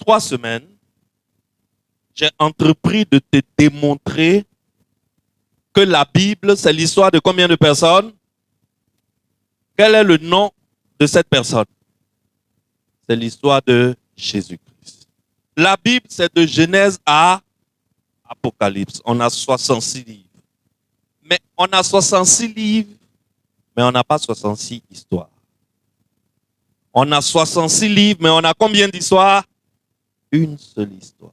3 semaines, j'ai entrepris de te démontrer que la Bible, c'est l'histoire de combien de personnes? Quel est le nom de cette personne? C'est l'histoire de Jésus-Christ. La Bible, c'est de Genèse à Apocalypse. On a 66 livres. Mais on a 66 livres, mais on n'a pas 66 histoires. On a 66 livres, mais on a combien d'histoires? Une seule histoire.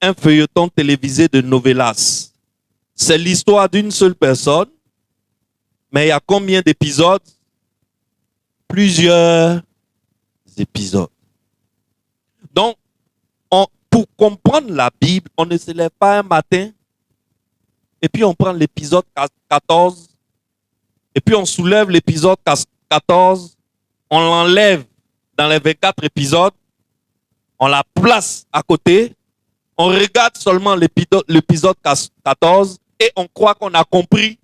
Un feuilleton télévisé de novelas. C'est l'histoire d'une seule personne, mais il y a combien d'épisodes? Plusieurs épisodes. Donc, pour comprendre la Bible, on ne se lève pas un matin et puis on prend l'épisode 14 et puis on soulève l'épisode 14, on l'enlève dans les 24 épisodes, on la place à côté, on regarde seulement l'épisode 14 et on croit qu'on a compris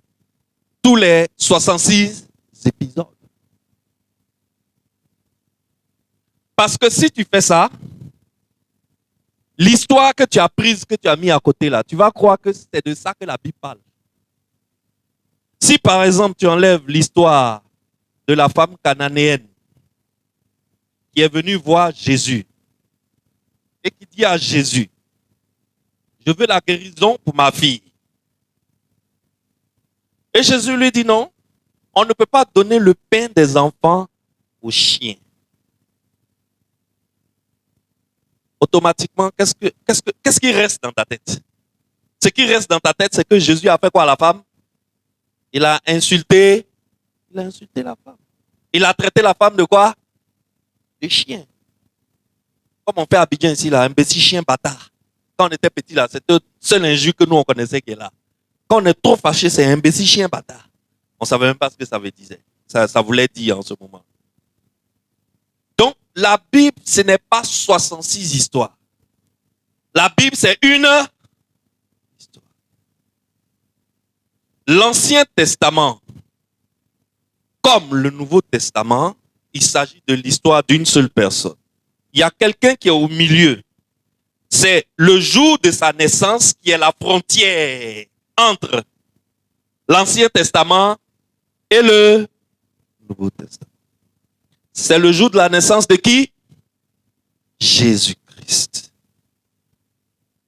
tous les 66 épisodes. Parce que si tu fais ça, l'histoire que tu as prise, que tu as mis à côté là, tu vas croire que c'est de ça que la Bible parle. Si par exemple tu enlèves l'histoire de la femme cananéenne qui est venue voir Jésus et qui dit à Jésus, je veux la guérison pour ma fille. Et Jésus lui dit non, on ne peut pas donner le pain des enfants aux chiens. Automatiquement, qu'est-ce qui reste dans ta tête? Ce qui reste dans ta tête, c'est que Jésus a fait quoi à la femme? Il a insulté la femme. Il a traité la femme de quoi? De chien. Comme on fait à Abidjan ici, là, imbécile chien bâtard. Quand on était petit, là, c'était le seul injure que nous, on connaissait qui est là. Quand on est trop fâché, c'est imbécile chien bâtard. On ne savait même pas ce que ça disait. Ça voulait dire en ce moment. Donc, la Bible, ce n'est pas 66 histoires. La Bible, c'est une histoire. L'Ancien Testament, comme le Nouveau Testament, il s'agit de l'histoire d'une seule personne. Il y a quelqu'un qui est au milieu. C'est le jour de sa naissance qui est la frontière entre l'Ancien Testament et le Nouveau Testament. C'est le jour de la naissance de qui? Jésus-Christ.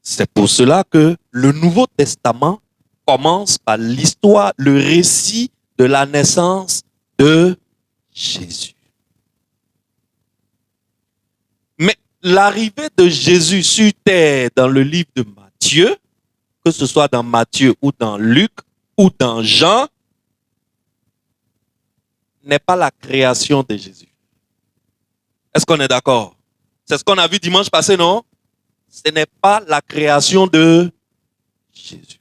C'est pour cela que le Nouveau Testament commence par l'histoire, le récit de la naissance de Jésus. Mais l'arrivée de Jésus sur terre dans le livre de Matthieu, que ce soit dans Matthieu ou dans Luc ou dans Jean, n'est pas la création de Jésus. Est-ce qu'on est d'accord? C'est ce qu'on a vu dimanche passé, non? Ce n'est pas la création de Jésus.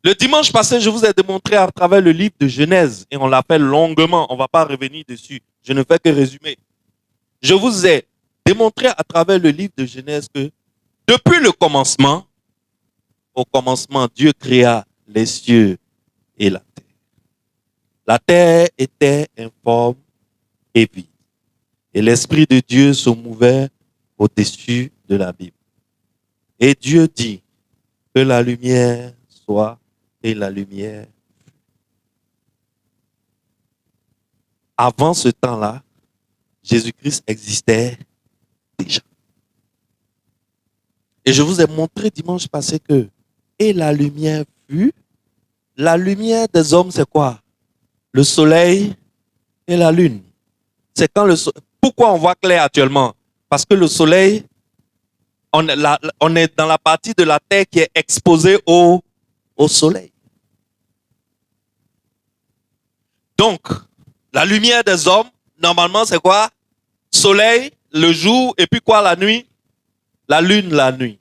Le dimanche passé, je vous ai démontré à travers le livre de Genèse, et on l'a fait longuement, on ne va pas revenir dessus, je ne fais que résumer. Je vous ai démontré à travers le livre de Genèse que depuis le commencement, au commencement, Dieu créa les cieux et la terre. La terre était informe et vide. Et l'Esprit de Dieu se mouvait au-dessus de la Bible. Et Dieu dit que la lumière soit et la lumière fut. Avant ce temps-là, Jésus-Christ existait déjà. Et je vous ai montré dimanche passé que et la lumière fut. La lumière des hommes, c'est quoi? Le soleil et la lune. C'est quand le soleil. Pourquoi on voit clair actuellement? Parce que le soleil, on est dans la partie de la terre qui est exposée au soleil. Donc, la lumière des hommes, normalement, c'est quoi? Soleil, le jour, et puis quoi la nuit? La lune, la nuit.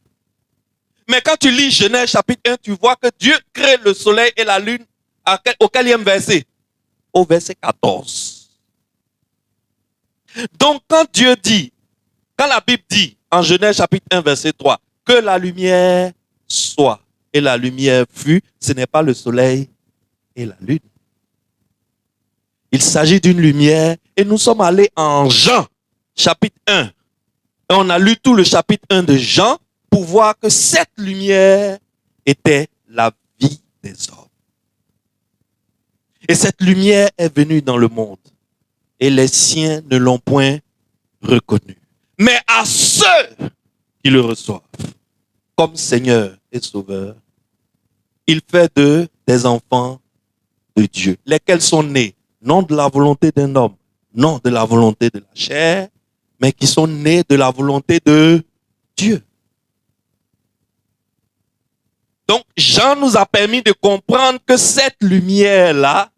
Mais quand tu lis Genèse chapitre 1, tu vois que Dieu crée le soleil et la lune au quatrième verset? Au verset 14. Donc, quand Dieu dit, quand la Bible dit, en Genèse chapitre 1, verset 3, que la lumière soit et la lumière fut, ce n'est pas le soleil et la lune. Il s'agit d'une lumière et nous sommes allés en Jean, chapitre 1. Et on a lu tout le chapitre 1 de Jean pour voir que cette lumière était la vie des hommes. Et cette lumière est venue dans le monde. Et les siens ne l'ont point reconnue. Mais à ceux qui le reçoivent comme Seigneur et Sauveur, il fait d'eux des enfants de Dieu, lesquels sont nés, non de la volonté d'un homme, non de la volonté de la chair, mais qui sont nés de la volonté de Dieu. Donc, Jean nous a permis de comprendre que cette lumière-là,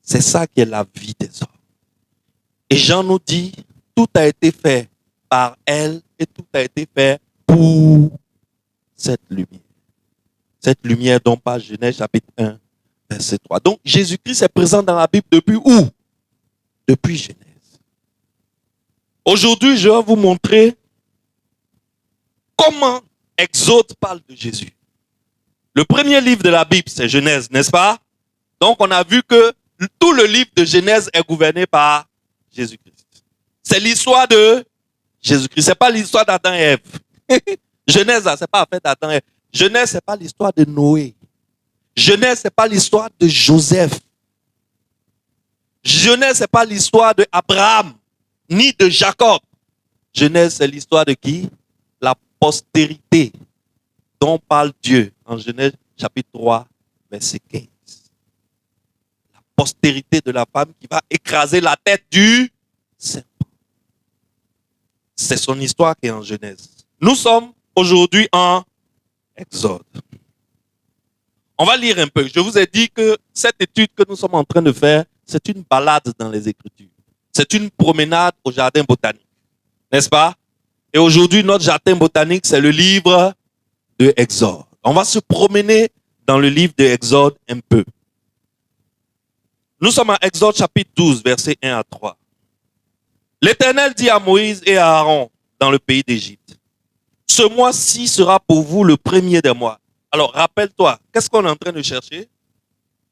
c'est ça qui est la vie des hommes. Et Jean nous dit, tout a été fait par elle et tout a été fait pour cette lumière. Cette lumière dont parle Genèse chapitre 1, verset 3. Donc, Jésus-Christ est présent dans la Bible depuis où? Depuis Genèse. Aujourd'hui, je vais vous montrer comment Exode parle de Jésus. Le premier livre de la Bible, c'est Genèse, n'est-ce pas? Donc, on a vu que tout le livre de Genèse est gouverné par Jésus-Christ. C'est l'histoire de Jésus-Christ. C'est pas l'histoire d'Adam et Ève. Genèse, c'est pas l'affaire d'Adam et Ève. Genèse, c'est pas l'histoire de Noé. Genèse, c'est pas l'histoire de Joseph. Genèse, c'est pas l'histoire de Abraham, ni de Jacob. Genèse, c'est l'histoire de qui? La postérité dont parle Dieu en Genèse chapitre 3, verset 15. La postérité de la femme qui va écraser la tête du serpent. C'est son histoire qui est en Genèse. Nous sommes aujourd'hui en Exode. On va lire un peu. Je vous ai dit que cette étude que nous sommes en train de faire, c'est une balade dans les Écritures. C'est une promenade au jardin botanique. N'est-ce pas? Et aujourd'hui, notre jardin botanique, c'est le livre de Exode. On va se promener dans le livre de Exode un peu. Nous sommes en Exode chapitre 12, versets 1 à 3. L'Éternel dit à Moïse et à Aaron dans le pays d'Égypte, ce mois-ci sera pour vous le premier des mois. Alors, rappelle-toi, qu'est-ce qu'on est en train de chercher?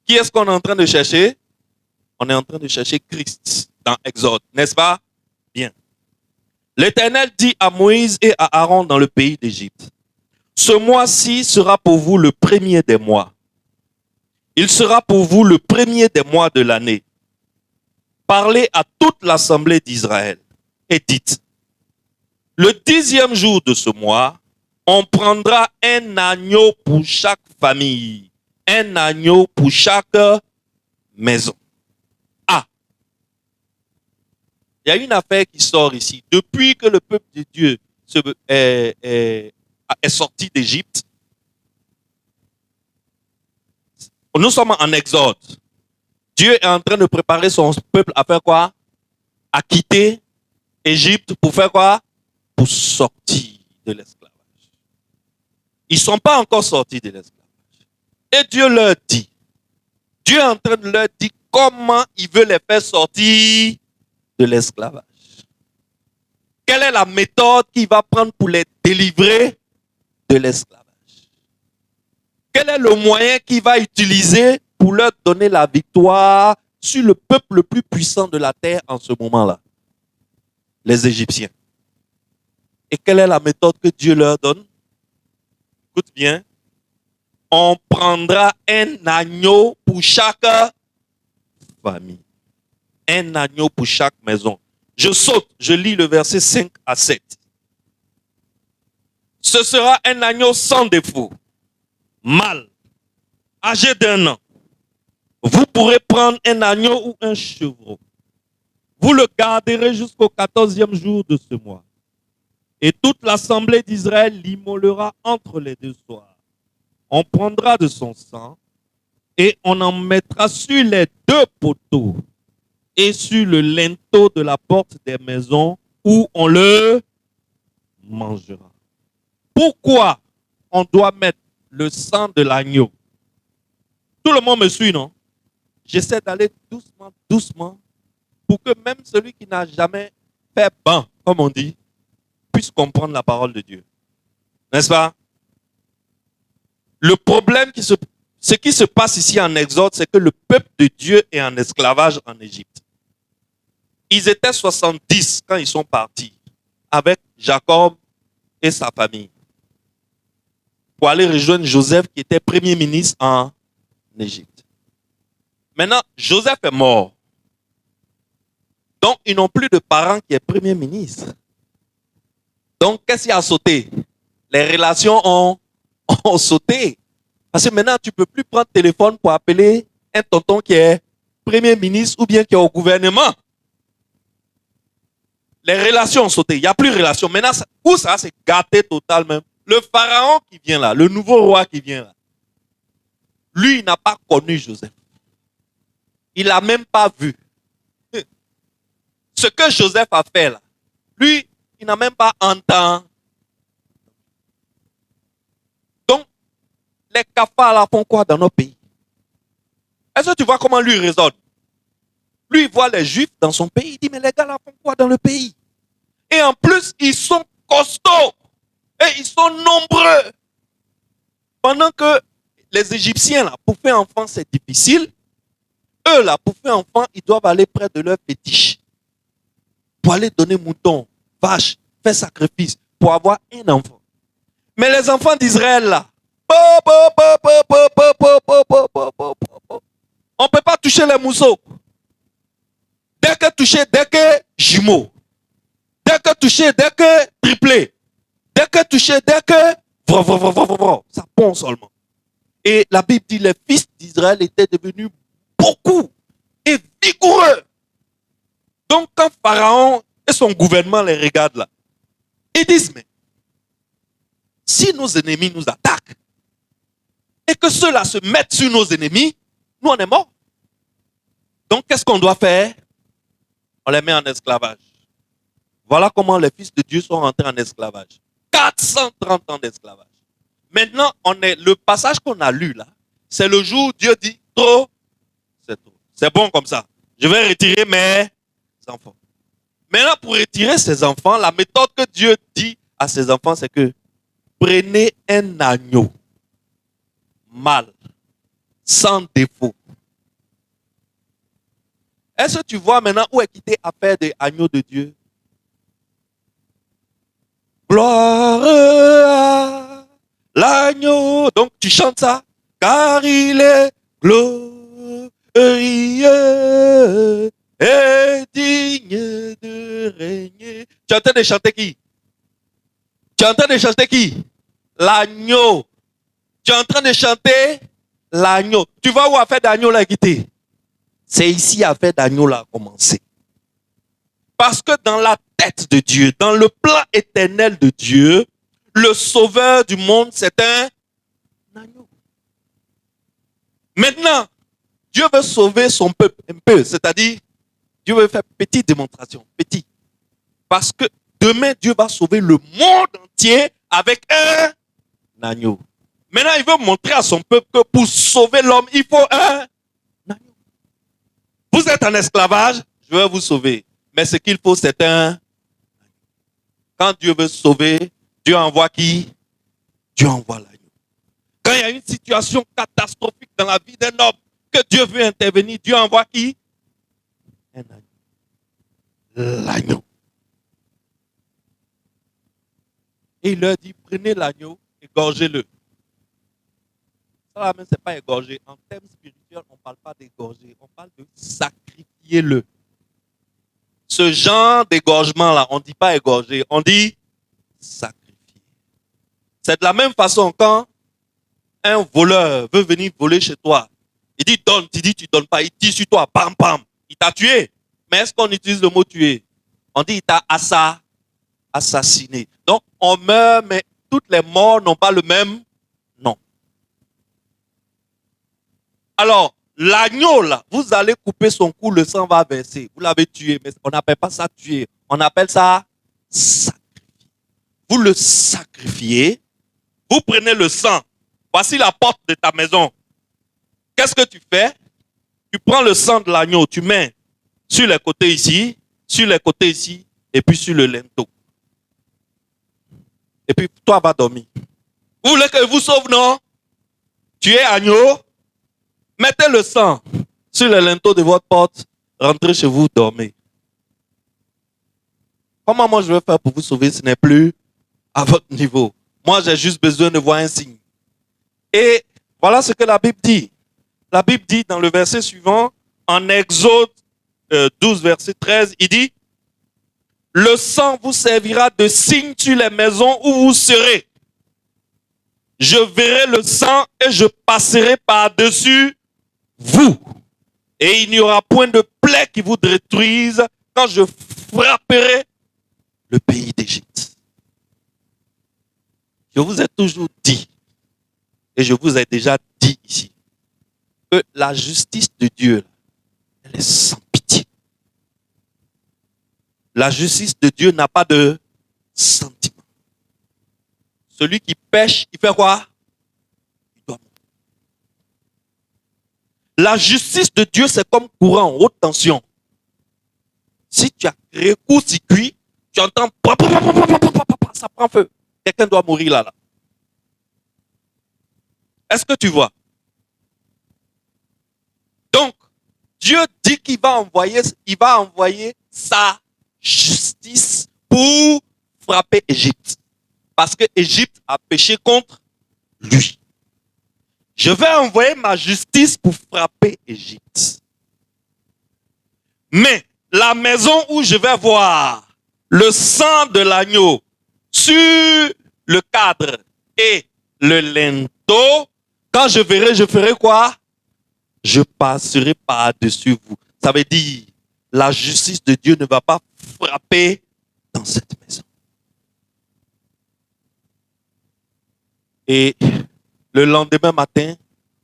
Qui est-ce qu'on est en train de chercher? On est en train de chercher Christ dans Exode, n'est-ce pas? Bien. L'Éternel dit à Moïse et à Aaron dans le pays d'Égypte, ce mois-ci sera pour vous le premier des mois. Il sera pour vous le premier des mois de l'année. Parlez à toute l'assemblée d'Israël et dites, le 10e jour de ce mois, on prendra un agneau pour chaque famille, un agneau pour chaque maison. Ah, il y a une affaire qui sort ici. Depuis que le peuple de Dieu est sorti d'Égypte, nous sommes en Exode. Dieu est en train de préparer son peuple à faire quoi? À quitter Égypte pour faire quoi? Pour sortir de l'esclavage. Ils ne sont pas encore sortis de l'esclavage. Et Dieu leur dit, Dieu est en train de leur dire comment il veut les faire sortir de l'esclavage. Quelle est la méthode qu'il va prendre pour les délivrer de l'esclavage? Quel est le moyen qu'il va utiliser pour leur donner la victoire sur le peuple le plus puissant de la terre en ce moment-là? Les Égyptiens. Et quelle est la méthode que Dieu leur donne? Écoute bien. On prendra un agneau pour chaque famille. Un agneau pour chaque maison. Je saute, je lis le verset 5 à 7. Ce sera un agneau sans défaut, mâle, âgé d'1 an. Vous pourrez prendre un agneau ou un chevreau. Vous le garderez jusqu'au 14e jour de ce mois. Et toute l'assemblée d'Israël l'immolera entre les deux soirs. On prendra de son sang et on en mettra sur les 2 poteaux et sur le linteau de la porte des maisons où on le mangera. Pourquoi on doit mettre le sang de l'agneau? Tout le monde me suit, non? J'essaie d'aller doucement, doucement, pour que même celui qui n'a jamais fait ban, comme on dit, puisse comprendre la parole de Dieu. N'est-ce pas? Le problème, ce qui se passe ici en Exode, c'est que le peuple de Dieu est en esclavage en Égypte. Ils étaient 70 quand ils sont partis avec Jacob et sa famille pour aller rejoindre Joseph qui était premier ministre en Égypte. Maintenant, Joseph est mort. Donc, ils n'ont plus de parents qui est premier ministre. Donc, qu'est-ce qui a sauté? Les relations ont sauté. Parce que maintenant, tu ne peux plus prendre le téléphone pour appeler un tonton qui est premier ministre ou bien qui est au gouvernement. Les relations ont sauté. Il n'y a plus de relations. Maintenant, où ça s'est gâté totalement? Le pharaon qui vient là, le nouveau roi qui vient là, lui, il n'a pas connu Joseph. Il n'a même pas vu. Ce que Joseph a fait là, lui, il n'a même pas entendu. Donc, les cafards là font quoi dans nos pays? Est-ce que tu vois comment lui raisonne? Lui, il voit les Juifs dans son pays. Il dit, mais les gars là font quoi dans le pays? Et en plus, ils sont costauds. Et ils sont nombreux. Pendant que les Égyptiens, là, pour faire enfant, c'est difficile. Eux, là, pour faire enfant, ils doivent aller près de leur fétiche. Pour aller donner mouton, vache, faire sacrifice, pour avoir un enfant. Mais les enfants d'Israël, là, on ne peut pas toucher les mousseaux. Dès que jumeaux. Dès que touché, dès que triplé. Dès que touché, dès que ça pond seulement. Et la Bible dit les fils d'Israël étaient devenus beaucoup et vigoureux. Donc quand Pharaon et son gouvernement les regardent là, ils disent, mais si nos ennemis nous attaquent et que ceux-là se mettent sur nos ennemis, nous on est morts. Donc qu'est-ce qu'on doit faire? On les met en esclavage. Voilà comment les fils de Dieu sont rentrés en esclavage. 430 ans d'esclavage. Maintenant, le passage qu'on a lu là, c'est le jour où Dieu dit, trop, c'est trop. C'est bon comme ça. Je vais retirer mes enfants. Maintenant, pour retirer ces enfants, la méthode que Dieu dit à ses enfants, c'est que prenez un agneau mâle, sans défaut. Est-ce que tu vois maintenant où est quitté affaire des agneaux de Dieu? Gloire à l'agneau. Donc tu chantes ça. Car il est glorieux et digne de régner. Tu es en train de chanter qui? Tu es en train de chanter qui? L'agneau. Tu es en train de chanter l'agneau. Tu vois où affaire d'agneau l'a quitté? C'est ici affaire d'agneau l'a commencé. Parce que dans la tête de Dieu, dans le plan éternel de Dieu, le sauveur du monde, c'est un agneau. Maintenant, Dieu veut sauver son peuple un peu, c'est-à-dire, Dieu veut faire petite démonstration, petit. Parce que demain, Dieu va sauver le monde entier avec un agneau. Maintenant, il veut montrer à son peuple que pour sauver l'homme, il faut un agneau. Vous êtes en esclavage, je vais vous sauver. Mais ce qu'il faut, c'est un... Quand Dieu veut sauver, Dieu envoie qui? Dieu envoie l'agneau. Quand il y a une situation catastrophique dans la vie d'un homme, que Dieu veut intervenir, Dieu envoie qui? Un agneau. L'agneau. Et il leur dit, prenez l'agneau, égorgez-le. Ça, même, ce n'est pas égorger. En termes spirituels, on ne parle pas d'égorger, on parle de sacrifier-le. Ce genre d'égorgement-là, on ne dit pas égorger, on dit sacrifier. C'est de la même façon quand un voleur veut venir voler chez toi. Il dit donne, tu dis tu ne donnes pas, il tire sur toi, pam pam. Il t'a tué. Mais est-ce qu'on utilise le mot tuer? On dit il t'a assassiné. Donc on meurt, mais toutes les morts n'ont pas le même nom. Alors, l'agneau, là, vous allez couper son cou, le sang va verser. Vous l'avez tué, mais on n'appelle pas ça tuer. On appelle ça sacrifier. Vous le sacrifiez, vous prenez le sang. Voici la porte de ta maison. Qu'est-ce que tu fais? Tu prends le sang de l'agneau, tu mets sur les côtés ici, sur les côtés ici, et puis sur le linteau. Et puis, toi, va dormir. Vous voulez que je vous sauve, non? Tuez agneau. Mettez le sang sur le linteau de votre porte, rentrez chez vous, dormez. Comment moi je vais faire pour vous sauver? Ce n'est plus à votre niveau. Moi, j'ai juste besoin de voir un signe. Et voilà ce que la Bible dit. La Bible dit dans le verset suivant, en Exode 12, verset 13, il dit, le sang vous servira de signe sur les maisons où vous serez. Je verrai le sang et je passerai par-dessus vous. Et il n'y aura point de plaie qui vous détruise quand je frapperai le pays d'Égypte. Je vous ai toujours dit, et je vous ai déjà dit ici, que la justice de Dieu, elle est sans pitié. La justice de Dieu n'a pas de sentiment. Celui qui pêche, il fait quoi? Il doit mourir. La justice de Dieu, c'est comme courant, haute tension. Si tu as créé court-circuit, tu entends, ça prend feu. Quelqu'un doit mourir là. Est-ce que tu vois? Donc, Dieu dit qu'il va envoyer sa justice pour frapper Égypte. Parce que Égypte a péché contre lui. Je vais envoyer ma justice pour frapper Égypte. Mais la maison où je vais voir le sang de l'agneau sur le cadre et le linteau, quand je verrai, je ferai quoi? Je passerai par-dessus vous. Ça veut dire, la justice de Dieu ne va pas frapper dans cette maison. Et le lendemain matin,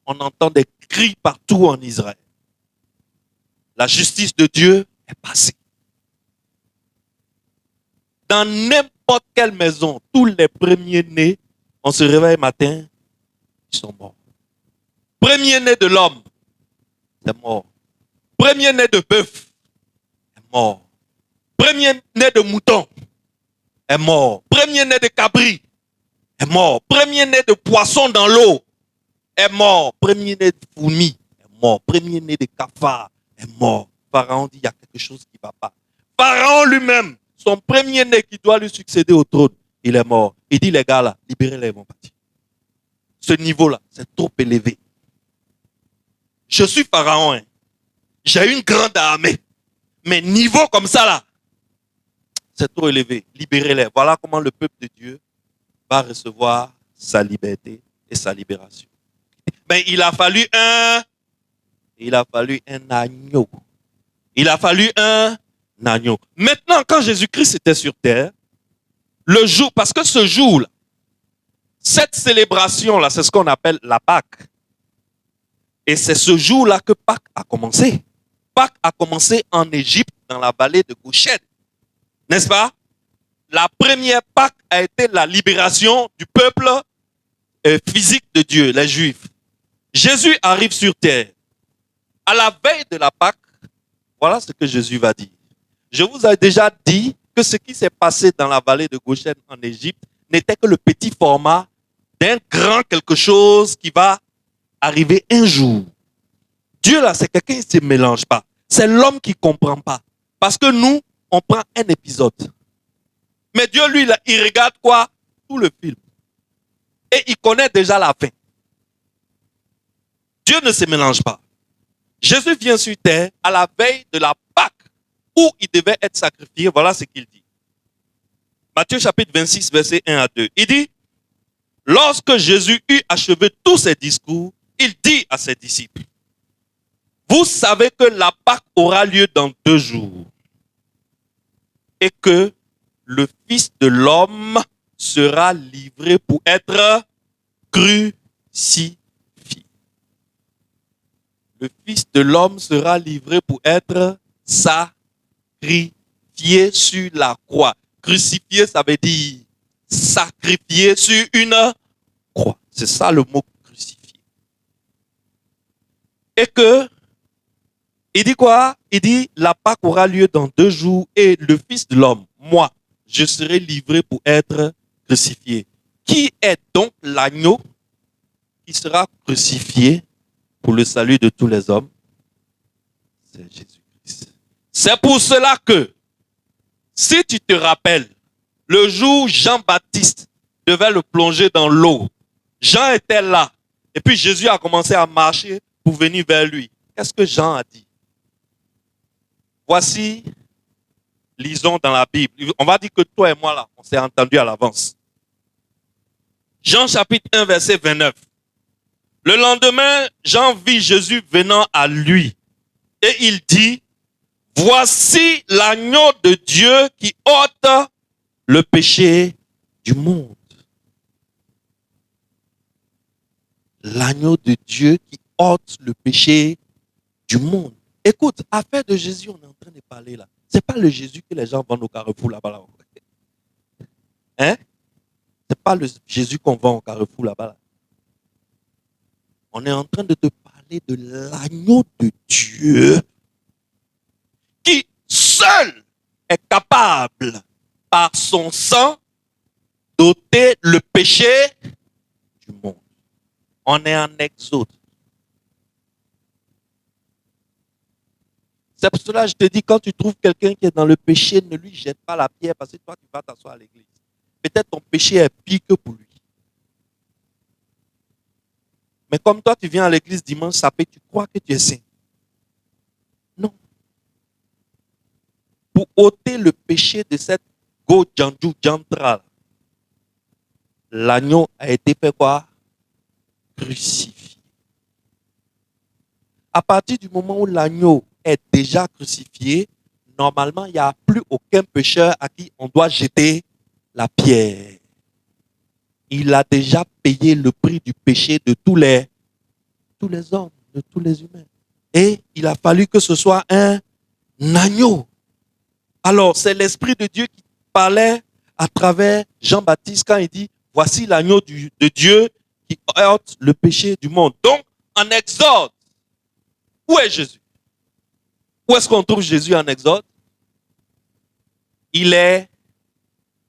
on entend des cris partout en Israël. La justice de Dieu est passée. Dans n'importe quelle maison, tous les premiers-nés, on se réveille matin, ils sont morts. Premier-né de l'homme, c'est mort. Premier-né de bœuf, est mort. Premier-né de mouton, est mort. Premier-né de cabri, est mort. Premier-né de poisson dans l'eau, est mort. Premier-né de fourmi, est mort. Premier-né de cafard, est mort. Pharaon dit, il y a quelque chose qui ne va pas. Pharaon lui-même, son premier-né qui doit lui succéder au trône, il est mort. Il dit, les gars là, libérez-les, ils vont partir. Ce niveau-là, c'est trop élevé. Je suis Pharaon, hein. J'ai une grande armée. Mais niveau comme ça là, c'est trop élevé. Libérez-les. Voilà comment le peuple de Dieu va recevoir sa liberté et sa libération. Mais il a fallu un agneau. Il a fallu un agneau. Maintenant, quand Jésus-Christ était sur terre, le jour, parce que ce jour-là, cette célébration-là, c'est ce qu'on appelle la Pâque. Et c'est ce jour-là que Pâques a commencé. Pâques a commencé en Égypte, dans la vallée de Goshen. N'est-ce pas? La première Pâque a été la libération du peuple physique de Dieu, les Juifs. Jésus arrive sur terre. À la veille de la Pâque, voilà ce que Jésus va dire. Je vous ai déjà dit que ce qui s'est passé dans la vallée de Goshen en Égypte n'était que le petit format d'un grand quelque chose qui va arriver un jour. Dieu là, c'est quelqu'un qui ne se mélange pas. C'est l'homme qui ne comprend pas. Parce que nous, on prend un épisode. Mais Dieu, lui, là, il regarde quoi? Tout le film. Et il connaît déjà la fin. Dieu ne se mélange pas. Jésus vient sur terre à la veille de la Pâque où il devait être sacrifié. Voilà ce qu'il dit. Matthieu chapitre 26, verset 1 à 2. Il dit, lorsque Jésus eut achevé tous ses discours, il dit à ses disciples, vous savez que la Pâque aura lieu dans 2 jours et que le Fils de l'homme sera livré pour être crucifié. Le Fils de l'homme sera livré pour être sacrifié sur la croix. Crucifié, ça veut dire sacrifié sur une croix. C'est ça le mot crucifié. Et que, il dit quoi? Il dit, la Pâque aura lieu dans 2 jours et le Fils de l'homme, moi, je serai livré pour être crucifié. Qui est donc l'agneau qui sera crucifié pour le salut de tous les hommes? C'est Jésus-Christ. C'est pour cela que Si tu te rappelles, le jour où Jean-Baptiste devait le plonger dans l'eau, Jean était là. Et puis Jésus a commencé à marcher pour venir vers lui. Qu'est-ce que Jean a dit? Voici, lisons dans la Bible. On va dire que toi et moi, là, on s'est entendu à l'avance. Jean chapitre 1, verset 29. Le lendemain, Jean vit Jésus venant à lui. Et il dit, voici l'agneau de Dieu qui ôte le péché du monde. L'agneau de Dieu qui ôte le péché du monde. Écoute, affaire de Jésus, on est en train de parler là. C'est pas le Jésus que les gens vendent au Carrefour là-bas. Là. Hein? C'est pas le Jésus qu'on vend au Carrefour là-bas. Là. On est en train de te parler de l'agneau de Dieu qui seul est capable, par son sang, d'ôter le péché du monde. On est en Exode. C'est pour cela que je te dis, quand tu trouves quelqu'un qui est dans le péché, ne lui jette pas la pierre parce que toi, tu vas t'asseoir à l'église. Peut-être ton péché est pire que pour lui. Mais comme toi, tu viens à l'église dimanche sapé, tu crois que tu es saint. Non. Pour ôter le péché de cette go djandjou djantra, l'agneau a été fait quoi? Crucifié. À partir du moment où l'agneau est déjà crucifié, normalement, il n'y a plus aucun pécheur à qui on doit jeter la pierre. Il a déjà payé le prix du péché de tous les hommes, de tous les humains. Et il a fallu que ce soit un agneau. Alors, c'est l'Esprit de Dieu qui parlait à travers Jean-Baptiste quand il dit, voici l'agneau de Dieu qui ôte le péché du monde. Donc, en Exode, où est Jésus? Où est-ce qu'on trouve Jésus en Exode? Il est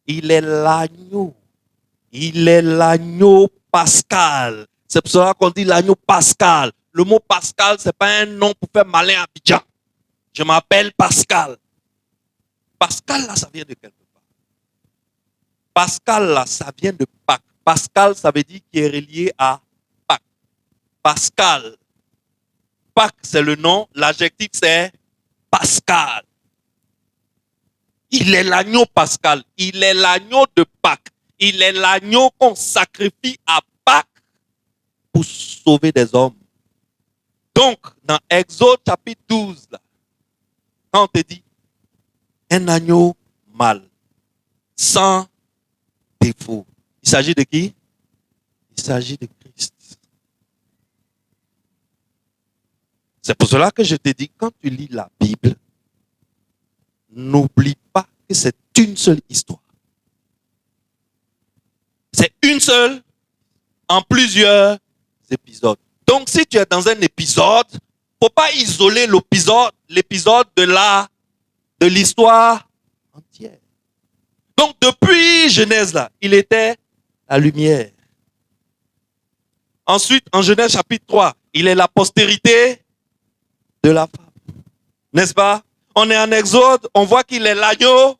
l'agneau. Il est l'agneau pascal. C'est pour cela qu'on dit l'agneau pascal. Le mot Pascal, ce n'est pas un nom pour faire malin à Abidjan. Je m'appelle Pascal. Pascal, là, ça vient de quelque part. Pascal, là, ça vient de Pâques. Pascal, ça veut dire qu'il est relié à Pâques. Pascal. Pâques, c'est le nom. L'adjectif, c'est Pascal. Il est l'agneau pascal. Il est l'agneau de Pâques. Il est l'agneau qu'on sacrifie à Pâques pour sauver des hommes. Donc, dans Exode chapitre 12, là, quand on te dit un agneau mâle, sans défaut, il s'agit de qui? Il s'agit de Christ. C'est pour cela que je te dis, quand tu lis la Bible, n'oublie pas que c'est une seule histoire. C'est une seule en plusieurs épisodes. Donc, si tu es dans un épisode, il ne faut pas isoler l'épisode de l'histoire entière. Donc, depuis Genèse, là, il était la lumière. Ensuite, en Genèse chapitre 3, il est la postérité de la femme. N'est-ce pas? On est en Exode, on voit qu'il est l'agneau.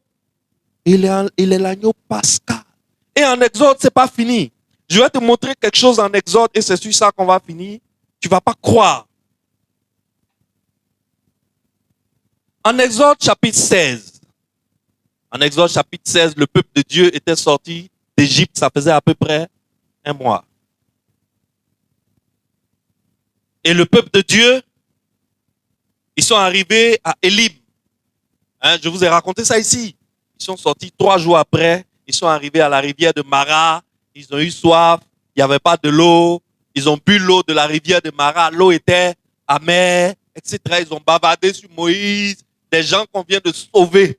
Il est l'agneau pascal. Et en Exode, ce n'est pas fini. Je vais te montrer quelque chose en Exode et c'est sur ça qu'on va finir. Tu ne vas pas croire. En Exode chapitre 16, le peuple de Dieu était sorti d'Égypte, ça faisait à peu près un mois. Et le peuple de Dieu, ils sont arrivés à Élim. Je vous ai raconté ça ici. Ils sont sortis 3 jours après, ils sont arrivés à la rivière de Mara, ils ont eu soif, il n'y avait pas de l'eau, ils ont bu l'eau de la rivière de Mara, l'eau était amère, etc. Ils ont bavardé sur Moïse, des gens qu'on vient de sauver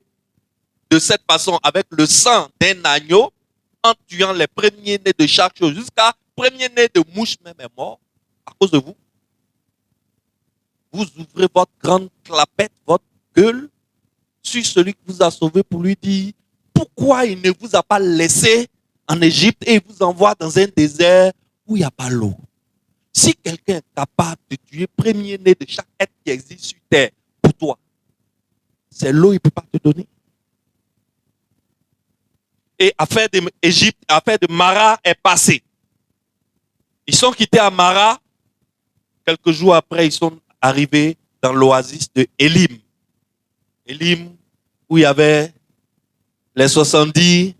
de cette façon, avec le sang d'un agneau, en tuant les premiers-nés de chaque chose, jusqu'à premier-né de mouche même est mort, à cause de vous. Vous ouvrez votre grande clapette, votre gueule, sur celui qui vous a sauvé pour lui dire pourquoi il ne vous a pas laissé en Égypte et il vous envoie dans un désert où il n'y a pas l'eau. Si quelqu'un est capable de tuer premier-né de chaque être qui existe sur terre pour toi, c'est l'eau, il ne peut pas te donner. et affaire d'Égypte, affaire de Mara est passée. Ils sont quittés à Mara. Quelques jours après, ils sont arrivés dans l'oasis de Élim. Élim, où il y avait les 70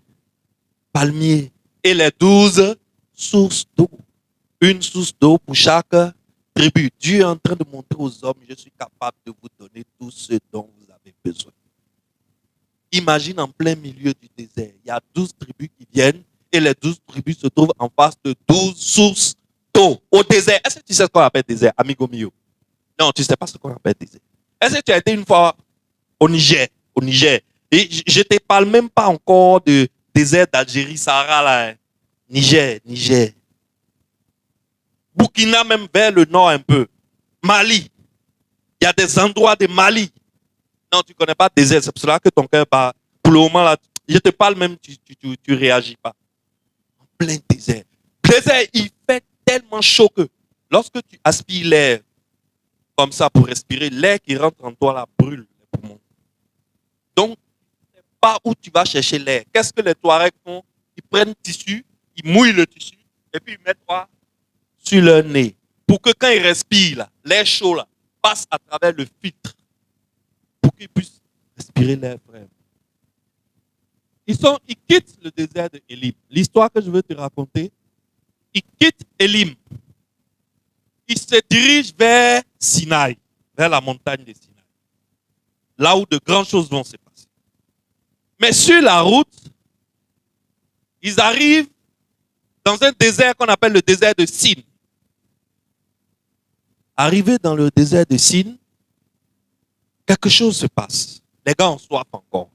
palmiers et les 12 sources d'eau. Une source d'eau pour chaque tribu. Dieu est en train de montrer aux hommes, je suis capable de vous donner tout ce dont vous avez besoin. Imagine en plein milieu du désert, il y a 12 tribus qui viennent et les 12 tribus se trouvent en face de 12 sources d'eau au désert. Est-ce que tu sais ce qu'on appelle désert, amigo mio? Non, tu ne sais pas ce qu'on appelle désert. Est-ce que tu as été une fois au Niger? Au Niger. Et je ne te parle même pas encore de désert d'Algérie, Sahara, là. Hein. Niger. Burkina, même vers le nord un peu. Mali. Il y a des endroits de Mali. Non, tu ne connais pas désert. C'est pour cela que ton cœur bat. Pour le moment, là, je te parle même, tu ne réagis pas. En plein désert. Désert, il fait tellement chaud que lorsque tu aspires l'air comme ça pour respirer, l'air qui rentre en toi là brûle les poumons. Donc, tu ne sais pas où tu vas chercher l'air. Qu'est-ce que les Touaregs font? Ils prennent le tissu, ils mouillent le tissu et puis ils mettent quoi sur leur nez. Pour que quand ils respirent, là, l'air chaud là, passe à travers le filtre. Pour qu'ils puissent respirer l'air frais. Ils quittent le désert de Élim. L'histoire que je veux te raconter, ils quittent Élim. Ils se dirigent vers Sinaï, vers la montagne de Sinaï. Là où de grandes choses vont se passer. Mais sur la route, ils arrivent dans un désert qu'on appelle le désert de Sin. Arrivés dans le désert de Sin, quelque chose se passe. Les gars ont soif encore.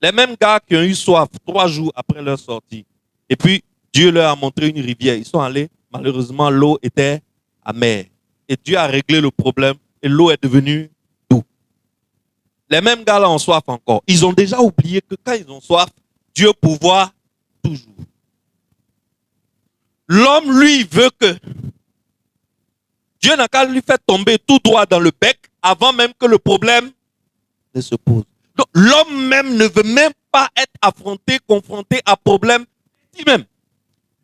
Les mêmes gars qui ont eu soif 3 jours après leur sortie. Et puis, Dieu leur a montré une rivière. Ils sont allés. Malheureusement, l'eau était amère. Et Dieu a réglé le problème. Et l'eau est devenue douce. Les mêmes gars là ont soif encore. Ils ont déjà oublié que quand ils ont soif, Dieu pourvoit toujours. L'homme, lui, veut que Dieu n'a qu'à lui faire tomber tout droit dans le bec avant même que le problème ne se pose. Donc, l'homme même ne veut même pas être affronté, confronté à problème petit même.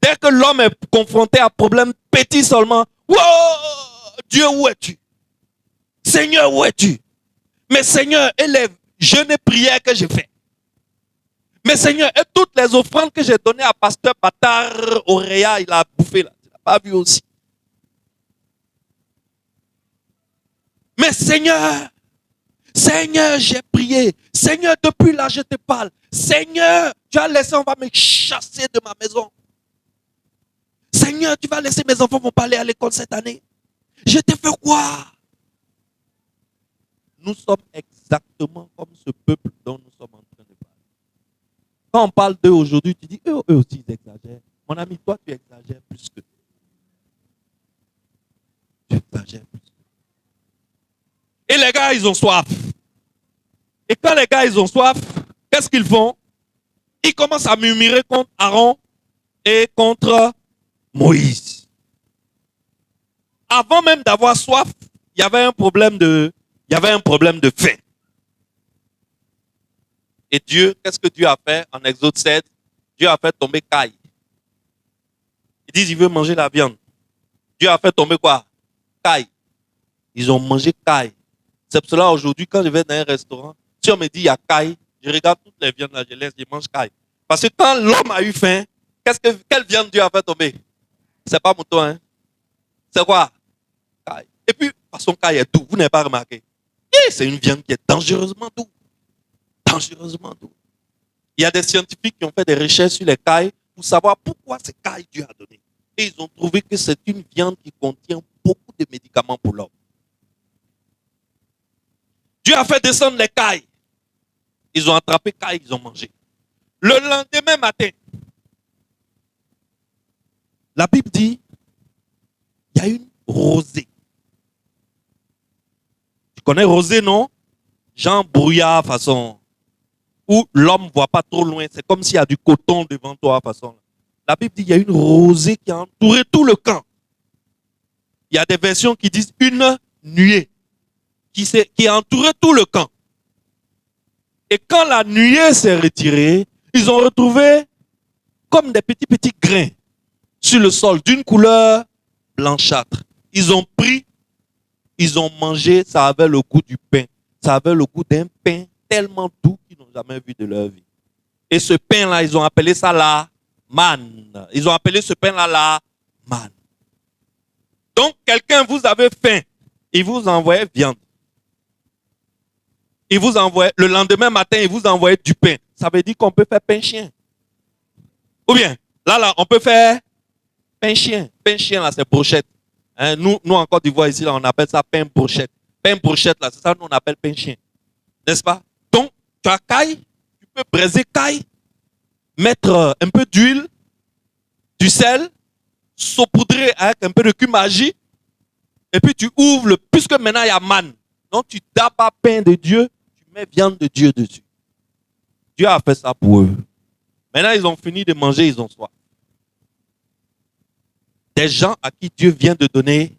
Dès que l'homme est confronté à problème petit seulement, wow, Dieu, où es-tu? Seigneur, où es-tu? Mais Seigneur, et les jeûnes et prières que j'ai fait. Mais Seigneur, et toutes les offrandes que j'ai données à pasteur Bâtard Auréa, il a bouffé là. Tu n'as pas vu aussi. Mais Seigneur, j'ai prié. Seigneur, depuis là, je te parle. Seigneur, tu as laissé, on va me chasser de ma maison. Seigneur, tu vas laisser mes enfants vont pas aller à l'école cette année. Je t'ai fait quoi? Nous sommes exactement comme ce peuple dont nous sommes en train de parler. Quand on parle d'eux aujourd'hui, tu dis, eux aussi, ils exagèrent. Mon ami, toi, tu exagères plus que. Tu exagères plus. Et les gars, ils ont soif. Et quand les gars, ils ont soif, qu'est-ce qu'ils font? Ils commencent à murmurer contre Aaron et contre Moïse. Avant même d'avoir soif, il y avait un problème de faim. Et Dieu, qu'est-ce que Dieu a fait en Exode 7? Dieu a fait tomber Caïn. Ils disent, il veut manger la viande. Dieu a fait tomber quoi? Caïn. Ils ont mangé Caïn. C'est pour cela aujourd'hui, quand je vais dans un restaurant, si on me dit il y a Caïn, je regarde toutes les viandes là, je laisse, je mange Caïn. Parce que quand l'homme a eu faim, quelle viande Dieu a fait tomber? C'est pas mouton, hein? C'est quoi? Caïn. Et puis, de toute façon, Caïn est doux. Vous n'avez pas remarqué? Et c'est une viande qui est dangereusement douce. Dangereusement douce. Il y a des scientifiques qui ont fait des recherches sur les cailles pour savoir pourquoi ces cailles Dieu a donné. Et ils ont trouvé que c'est une viande qui contient beaucoup de médicaments pour l'homme. Dieu a fait descendre les cailles. Ils ont attrapé cailles, ils ont mangé. Le lendemain matin, la Bible dit, il y a une rosée. Tu connais rosée, non? Genre brouillard façon, où l'homme ne voit pas trop loin. C'est comme s'il y a du coton devant toi façon. La Bible dit, il y a une rosée qui a entouré tout le camp. Il y a des versions qui disent une nuée qui a entouré tout le camp. Et quand la nuée s'est retirée, Ils ont retrouvé comme des petits grains sur le sol d'une couleur blanchâtre. Ils ont pris, ils ont mangé, ça avait le goût du pain. Ça avait le goût d'un pain tellement doux qu'ils n'ont jamais vu de leur vie. Et ce pain-là, ils ont appelé ça la manne. Ils ont appelé ce pain-là la manne. Donc, quelqu'un, vous avez faim, il vous envoie viande. Il vous envoie, le lendemain matin, il vous envoie du pain. Ça veut dire qu'on peut faire pain chien. Ou bien, là, on peut faire pain chien. Pain chien, là, c'est brochette. Hein, nous, en Côte d'Ivoire, ici, là, on appelle ça pain brochette. Pain brochette, là, c'est ça, nous, on appelle pain chien. N'est-ce pas? Donc, tu as caille, tu peux braiser caille, mettre un peu d'huile, du sel, saupoudrer avec un peu de cumin-magie, et puis tu ouvres, puisque maintenant il y a manne. Donc, tu tapes pas pain de Dieu, tu mets viande de Dieu dessus. Dieu a fait ça pour eux. Maintenant, ils ont fini de manger, ils ont soif. Des gens à qui Dieu vient de donner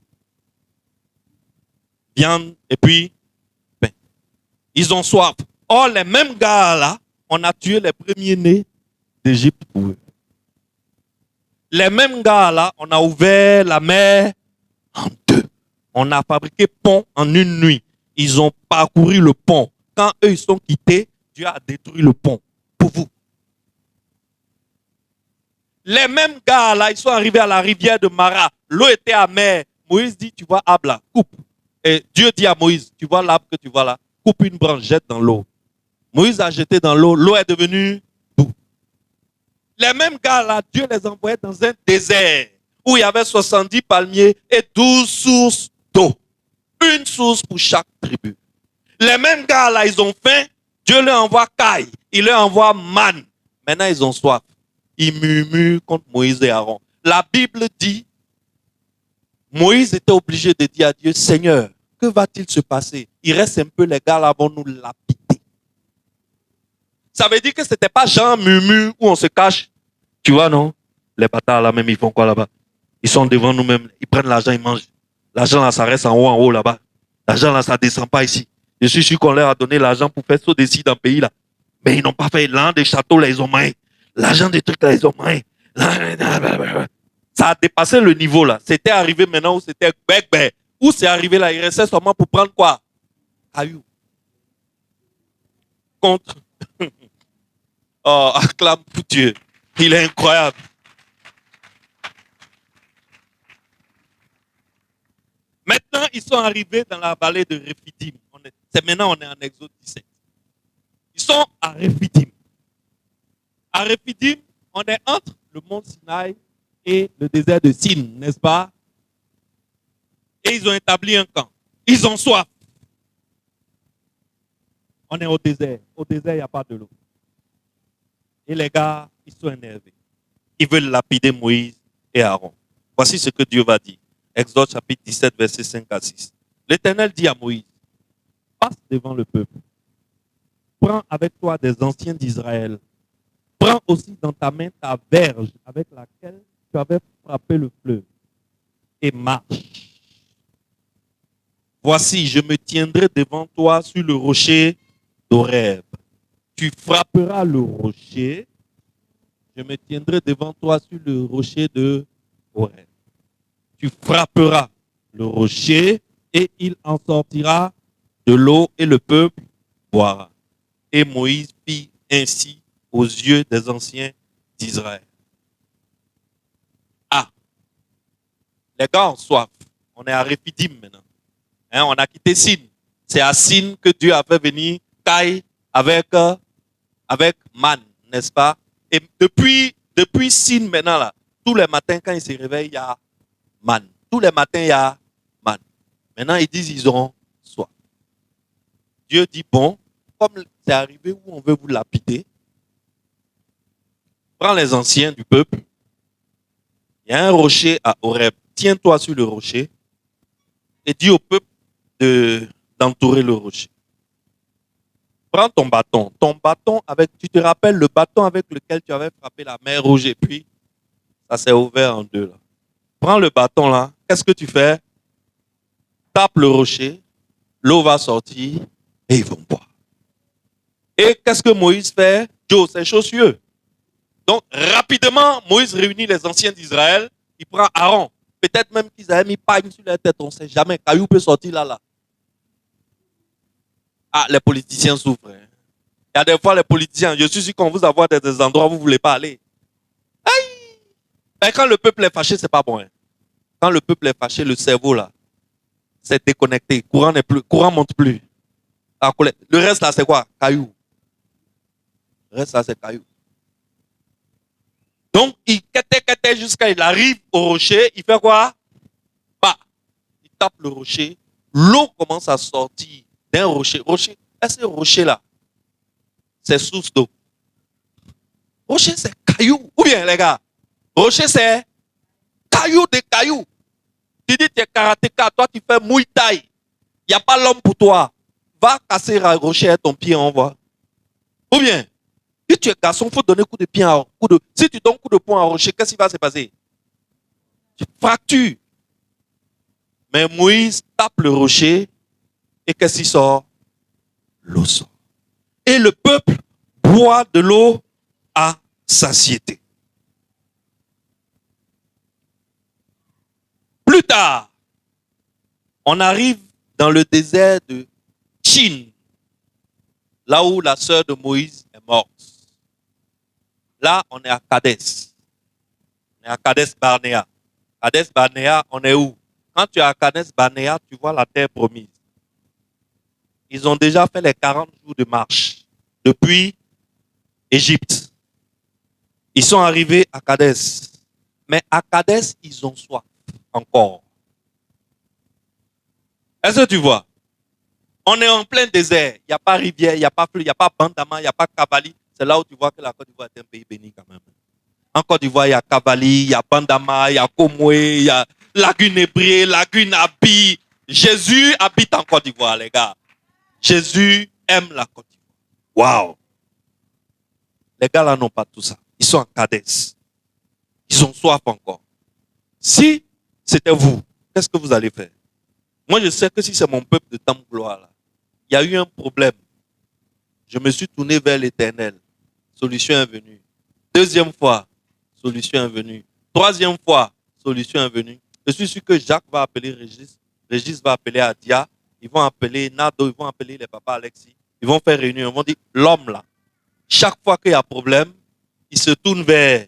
viande et puis pain. Ils ont soif. Or, les mêmes gars-là, on a tué les premiers-nés d'Égypte pour eux. Les mêmes gars-là, on a ouvert la mer en deux. On a fabriqué pont en une nuit. Ils ont parcouru le pont. Quand eux, ils sont quittés, Dieu a détruit le pont pour vous. Les mêmes gars-là, ils sont arrivés à la rivière de Mara. L'eau était amère. Moïse dit, tu vois, arbre là, coupe. Et Dieu dit à Moïse, tu vois l'arbre que tu vois là, coupe une branche, jette dans l'eau. Moïse a jeté dans l'eau, l'eau est devenue douce. Les mêmes gars-là, Dieu les envoyait dans un désert où il y avait 70 palmiers et 12 sources d'eau. Une source pour chaque tribu. Les mêmes gars-là, ils ont faim, Dieu leur envoie caille, il leur envoie manne. Maintenant, ils ont soif. Ils murmurent contre Moïse et Aaron. La Bible dit, Moïse était obligé de dire à Dieu, Seigneur, que va-t-il se passer? Il reste un peu, les gars là vont nous lapider. Ça veut dire que ce n'était pas genre murmure où on se cache. Tu vois, non? Les bâtards là même, ils font quoi là-bas? Ils sont devant nous-mêmes, ils prennent l'argent, ils mangent. L'argent là, ça reste en haut là-bas. L'argent là, ça ne descend pas ici. Je suis sûr qu'on leur a donné l'argent pour faire saut d'ici dans le pays là. Mais ils n'ont pas fait l'an des châteaux là, ils ont main. L'argent des trucs là, ils ont main. Ça a dépassé le niveau là. C'était arrivé maintenant où c'était bec. Où c'est arrivé là, il restait seulement pour prendre quoi? Caillou. Contre. Oh, acclame pour Dieu. Il est incroyable. Maintenant, ils sont arrivés dans la vallée de Rephidim. Maintenant, on est en Exode 17. Ils sont à Rephidim. À Rephidim, on est entre le mont Sinaï et le désert de Sin, n'est-ce pas? Et ils ont établi un camp. Ils ont soif. On est au désert. Au désert, il n'y a pas de l'eau. Et les gars, ils sont énervés. Ils veulent lapider Moïse et Aaron. Voici ce que Dieu va dire. Exode chapitre 17, versets 5 à 6. L'Éternel dit à Moïse, passe devant le peuple. Prends avec toi des anciens d'Israël. Prends aussi dans ta main ta verge avec laquelle tu avais frappé le fleuve. Et marche. Voici, je me tiendrai devant toi sur le rocher d'Horeb. Tu frapperas le rocher. Je me tiendrai devant toi sur le rocher de Horeb. Tu frapperas le rocher et il en sortira de l'eau et le peuple boira. Et Moïse fit ainsi aux yeux des anciens d'Israël. Ah, les gars ont soif. On est à Rephidim maintenant. Hein, on a quitté Sin. C'est à Sin que Dieu a fait venir Caï avec manne, n'est-ce pas? Et depuis Sin maintenant, là, tous les matins quand ils se réveillent, il y a manne. Tous les matins, il y a manne. Maintenant, ils disent ils auront soif. Dieu dit, bon, comme c'est arrivé où on veut vous lapider, prends les anciens du peuple. Il y a un rocher à Horeb. Tiens-toi sur le rocher et dis au peuple d'entourer le rocher. Prends ton bâton. Ton bâton avec, tu te rappelles le bâton avec lequel tu avais frappé la mer Rouge et puis ça s'est ouvert en deux là. Prends le bâton là. Qu'est-ce que tu fais? Tape le rocher. L'eau va sortir et ils vont boire. Et qu'est-ce que Moïse fait? Joe, c'est chaussieux. Donc, rapidement, Moïse réunit les anciens d'Israël. Il prend Aaron. Peut-être même qu'ils avaient mis paille sur leur tête. On ne sait jamais. Caillou peut sortir là. Ah, les politiciens souffrent. Hein. Il y a des fois, les politiciens, je suis sûr qu'on vous avoir des endroits où vous ne voulez pas aller. Aïe! Mais quand le peuple est fâché, ce n'est pas bon. Hein. Quand le peuple est fâché, le cerveau, là, c'est déconnecté. Courant monte plus. Le reste, là, c'est quoi? Caillou. Le reste, là, c'est caillou. Donc, il quête jusqu'à il arrive au rocher. Il fait quoi? Bah, il tape le rocher. L'eau commence à sortir d'un rocher. Est-ce que ce rocher-là, c'est source d'eau? Rocher, c'est caillou. Ou bien, les gars, rocher, c'est caillou de caillou. Tu dis, tu es karatéka, toi, tu fais Muay Thai. Il n'y a pas l'homme pour toi. Va casser le rocher à ton pied, on voit. Ou bien, si tu es garçon, il faut donner coup de pied à Si tu donnes coup de poing à rocher, qu'est-ce qui va se passer? Tu fractures. Mais Moïse tape le rocher et qu'est-ce qui sort? L'eau sort. Et le peuple boit de l'eau à satiété. Plus tard, on arrive dans le désert de Chine, là où la sœur de Moïse est morte. Là, on est à Kadès. On est à Kadès Barnéa. Kadès Barnéa, on est où? Quand tu es à Kadès Barnéa, tu vois la terre promise. Ils ont déjà fait les 40 jours de marche depuis Égypte. Ils sont arrivés à Kadès. Mais à Kadès, ils ont soif encore. Est-ce que tu vois? On est en plein désert. Il n'y a pas rivière, il n'y a pas fleuve, il n'y a pas Bandama, il n'y a pas Kabali. C'est là où tu vois que la Côte d'Ivoire est un pays béni quand même. En Côte d'Ivoire, il y a Kabali, il y a Bandama, il y a Komoué, il y a Lagune Hébrée, Lagune Abi. Jésus habite en Côte d'Ivoire, les gars. Jésus aime la Côte d'Ivoire. Waouh! Les gars là n'ont pas tout ça. Ils sont en Kadès. Ils ont soif encore. Si c'était vous, qu'est-ce que vous allez faire? Moi, je sais que si c'est mon peuple de Tam Gloire, là, il y a eu un problème. Je me suis tourné vers l'Éternel. Solution est venue. Deuxième fois, solution est venue. Troisième fois, solution est venue. Je suis sûr que Jacques va appeler Régis. Régis va appeler Adia. Ils vont appeler Nado. Ils vont appeler les papas Alexis. Ils vont faire réunion. Ils vont dire, l'homme là, chaque fois qu'il y a problème, il se tourne vers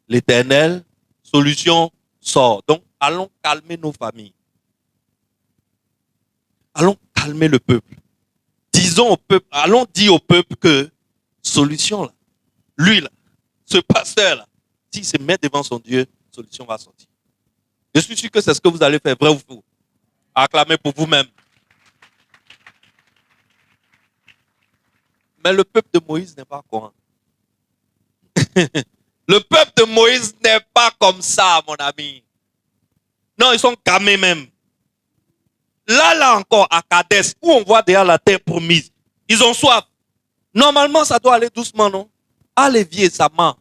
l'Éternel. Solution sort. Donc, allons calmer nos familles. Allons calmer le peuple. Disons au peuple, allons dire au peuple que solution là, lui là, ce pasteur là, s'il se met devant son Dieu, solution va sortir. Je suis sûr que c'est ce que vous allez faire, vrai ou faux. Acclamez pour vous-même. Mais le peuple de Moïse n'est pas courant. Le peuple de Moïse n'est pas comme ça, mon ami. Non, ils sont camés même. Là encore, à Kadès, où on voit derrière la terre promise, ils ont soif. Normalement, ça doit aller doucement, non? Ah, l'évier, ça ment.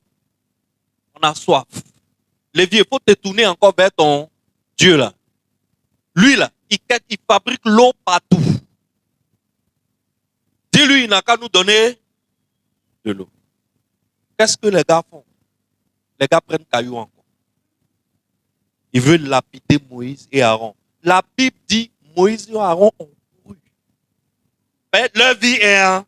On a soif. L'évier, il faut te tourner encore vers ton Dieu, là. Lui, là, il fabrique l'eau partout. Dis-lui, il n'a qu'à nous donner de l'eau. Qu'est-ce que les gars font? Les gars prennent caillou encore. Ils veulent lapider Moïse et Aaron. La Bible dit, Moïse et Aaron ont couru. Mais leur vie est un...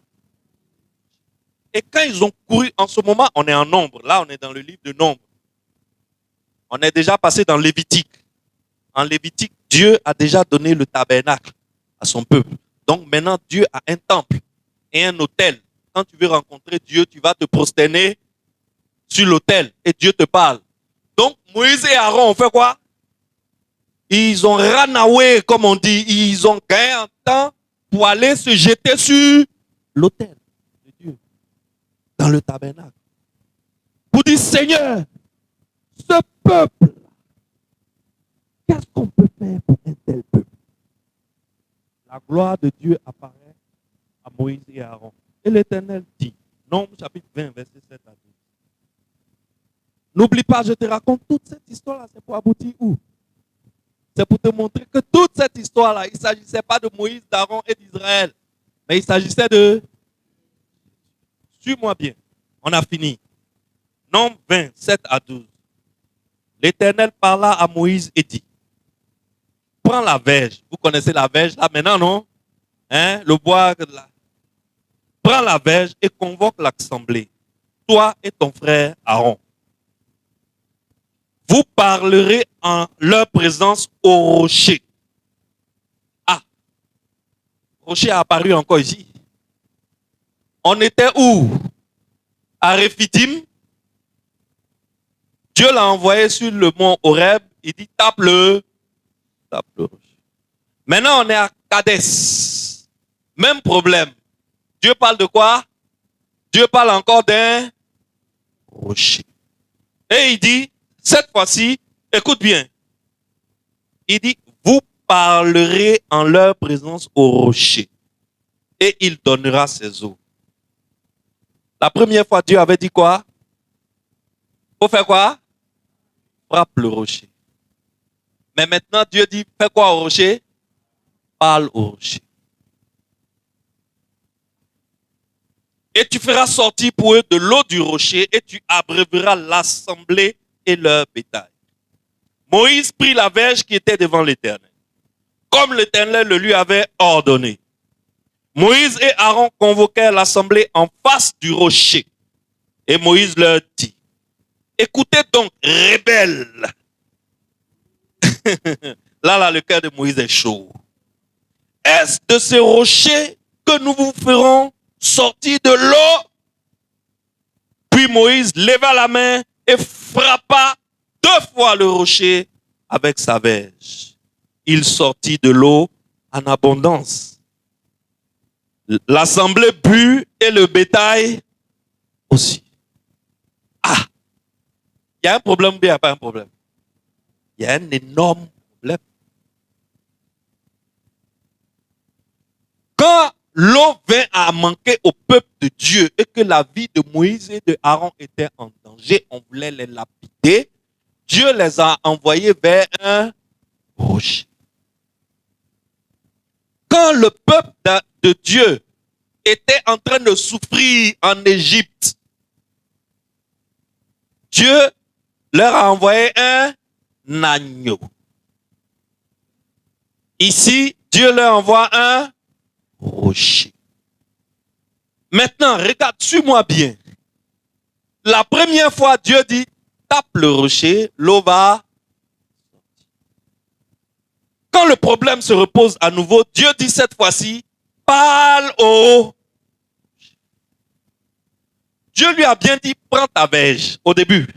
Et quand ils ont couru, en ce moment, on est en nombre. Là, on est dans le livre de Nombre. On est déjà passé dans Lévitique. En Lévitique, Dieu a déjà donné le tabernacle à son peuple. Donc maintenant, Dieu a un temple et un autel. Quand tu veux rencontrer Dieu, tu vas te prosterner sur l'autel et Dieu te parle. Donc Moïse et Aaron ont fait quoi? Ils ont ranawé, comme on dit. Ils ont gagné un temps pour aller se jeter sur l'autel de Dieu, dans le tabernacle. Pour dire, Seigneur, ce peuple, qu'est-ce qu'on peut faire pour un tel peuple? La gloire de Dieu apparaît à Moïse et à Aaron. Et l'Éternel dit, Nombre chapitre 20, verset 7 à 12. N'oublie pas, je te raconte toute cette histoire-là, c'est pour aboutir où? C'est pour te montrer que toute cette histoire-là, il ne s'agissait pas de Moïse, d'Aaron et d'Israël, mais il s'agissait de... Suis-moi bien. On a fini. Nombre 20, 7 à 12. L'Éternel parla à Moïse et dit, prends la verge. Vous connaissez la verge là maintenant, non? Hein? Le bois là. Prends la verge et convoque l'assemblée, toi et ton frère Aaron. Vous parlerez en leur présence au rocher. Ah, rocher a apparu encore ici. On était où? À Rephidim. Dieu l'a envoyé sur le mont Horeb. Il dit tape le rocher. Maintenant on est à Kadès. Même problème. Dieu parle de quoi? Dieu parle encore d'un rocher. Et il dit, cette fois-ci, écoute bien. Il dit, vous parlerez en leur présence au rocher. Et il donnera ses eaux. La première fois, Dieu avait dit quoi? Faut faire quoi? Frappe le rocher. Mais maintenant, Dieu dit, fais quoi au rocher? Parle au rocher. Et tu feras sortir pour eux de l'eau du rocher et tu abreuveras l'assemblée et leur bétail. Moïse prit la verge qui était devant l'Éternel, comme l'Éternel le lui avait ordonné. Moïse et Aaron convoquèrent l'assemblée en face du rocher. Et Moïse leur dit, écoutez donc, rebelles. Là, le cœur de Moïse est chaud. Est-ce de ce rocher que nous vous ferons sortir de l'eau? Puis Moïse leva la main et frappa 2 fois le rocher avec sa verge. Il sortit de l'eau en abondance. L'assemblée but et le bétail aussi. Ah, il y a un problème ou il n'y a pas un problème? Il y a un énorme problème. Quand l'eau vint à manquer au peuple de Dieu et que la vie de Moïse et de Aaron était en danger, on voulait les lapider, Dieu les a envoyés vers un rocher. Quand le peuple de Dieu était en train de souffrir en Égypte, Dieu leur a envoyé un agneau. Ici, Dieu leur envoie un rocher. Maintenant, regarde, suis-moi bien. La première fois, Dieu dit, tape le rocher, l'eau va. Quand le problème se repose à nouveau, Dieu dit cette fois-ci, parle au. Dieu lui a bien dit, prends ta verge au début.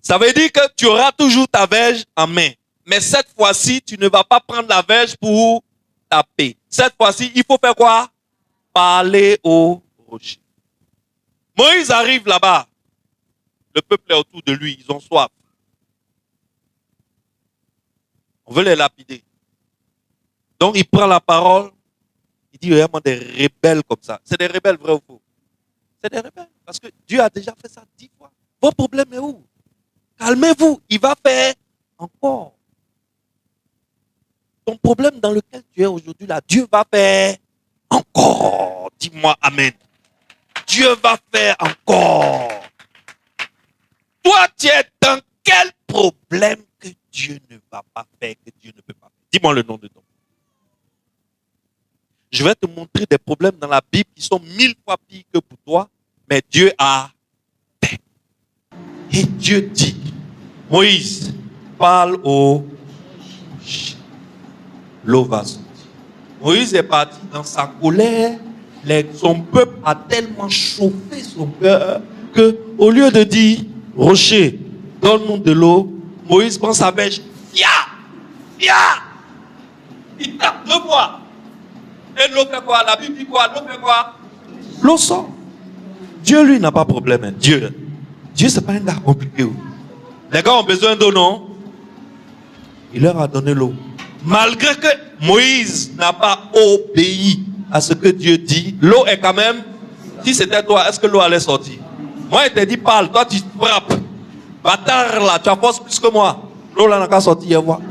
Ça veut dire que tu auras toujours ta verge en main. Mais cette fois-ci, tu ne vas pas prendre la verge pour taper. Cette fois-ci, il faut faire quoi? Parler au rocher. Moïse arrive là-bas. Le peuple est autour de lui, ils ont soif. On veut les lapider. Donc il prend la parole, il dit, regarde-moi des rebelles comme ça. C'est des rebelles, vrai ou faux? C'est des rebelles. Parce que Dieu a déjà fait ça 10 fois. Votre problème est où? Calmez-vous, il va faire encore. Ton problème dans lequel tu es aujourd'hui là, Dieu va faire encore. Dis-moi amen. Dieu va faire encore. Toi, tu es dans quel problème que Dieu ne va pas faire, que Dieu ne peut pas faire? Dis-moi le nom de ton. Je vais te montrer des problèmes dans la Bible qui sont 1000 fois pires que pour toi, mais Dieu a fait. Et Dieu dit, Moïse, parle au rocher. L'eau va sortir. Moïse est parti dans sa colère. Son peuple a tellement chauffé son cœur que, au lieu de dire, rocher, donne-nous de l'eau, Moïse prend sa bêche, fia, il tape 2 fois. Et l'eau fait quoi? La Bible dit quoi? L'eau fait quoi? L'eau sort. Dieu, lui, n'a pas de problème. Hein. Dieu, c'est pas un gars compliqué. Les gars ont besoin d'eau, non? Il leur a donné l'eau. Malgré que Moïse n'a pas obéi à ce que Dieu dit, l'eau est quand même, si c'était toi, est-ce que l'eau allait sortir? Moi, il t'a dit, parle, toi tu frappes. Bâtard là, tu as force plus que moi. L'eau là n'a qu'à sortir, hier, voir.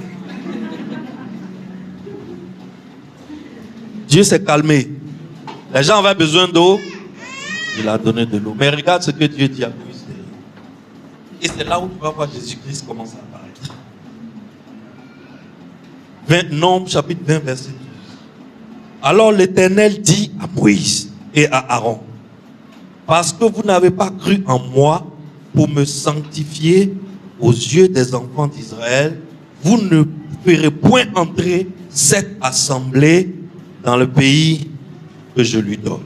Dieu s'est calmé. Les gens avaient besoin d'eau. Il a donné de l'eau. Mais regarde ce que Dieu dit à Moïse. Et c'est là où tu vas voir Jésus-Christ commencer à apparaître. Nombre chapitre 20, verset 12. Alors l'Éternel dit à Moïse et à Aaron, parce que vous n'avez pas cru en moi pour me sanctifier aux yeux des enfants d'Israël, vous ne ferez point entrer cette assemblée dans le pays que je lui donne.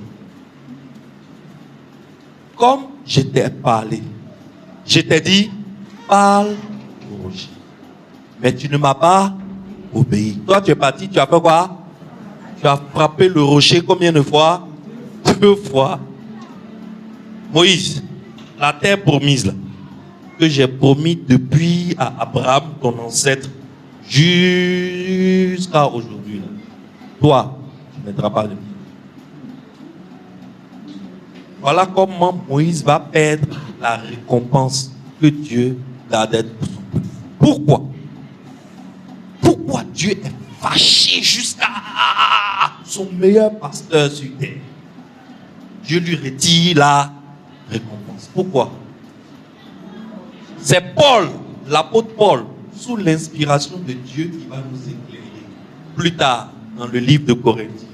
Comme je t'ai parlé, je t'ai dit, parle au rocher. Mais tu ne m'as pas obéi. Toi, tu es parti, tu as fait quoi? Tu as frappé le rocher combien de fois? 2 fois. Moïse, la terre promise là, que j'ai promis depuis à Abraham, ton ancêtre, jusqu'à aujourd'hui. Là. Toi, tu ne mettras pas le pied. Voilà comment Moïse va perdre la récompense que Dieu gardait pour son peuple. Pourquoi? Pourquoi Dieu est fâché jusqu'à son meilleur pasteur sur terre? Dieu lui retire la récompense. Pourquoi? C'est Paul, l'apôtre Paul, sous l'inspiration de Dieu, qui va nous éclairer plus tard dans le livre de Corinthiens.